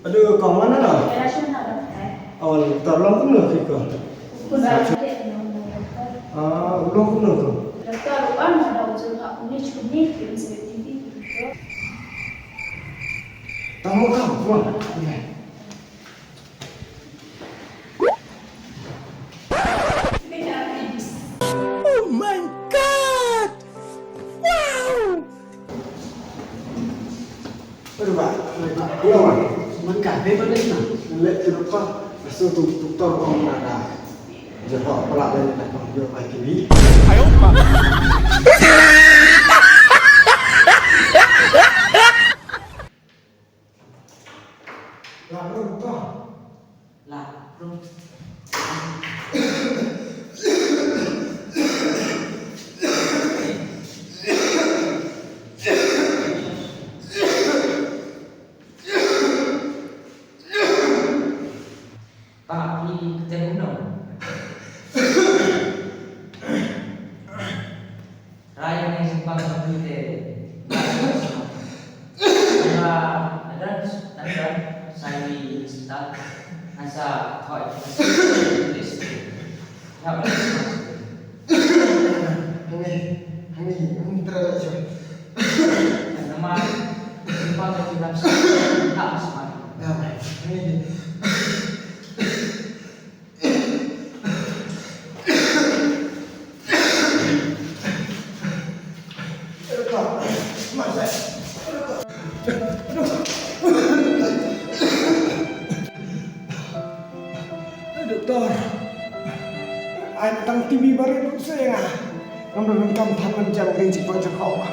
Aduh, kau mana dah? Operasional dokter. Awal tolong kena ke kau? Sudah ada dokter. Ulang kena tu. Dokter, orang ada ujian hak ini cukup ni film TV gitu. Tamu kau, pulang. Oh my God! Wow! Aduh, Pak. Iya, Pak. Semangat. Hebat ni nak. Lek tu depan. Pasal tu tukar orang ada. Jauh pelak dari datang jauh pagi ni. Ayo, Pak. Lalu kau. Lah, bro. Pak, ini kerja gunung. Raya yang simpang sama kita. Ada saya di start asa thoi tulis. Ya, Ini terasa. nama simpang sama tak sempat. Ya, ini. Doktor, ai tang TV baru saya ngah. Kamu belum kamu tahan jam rinci pojok kau.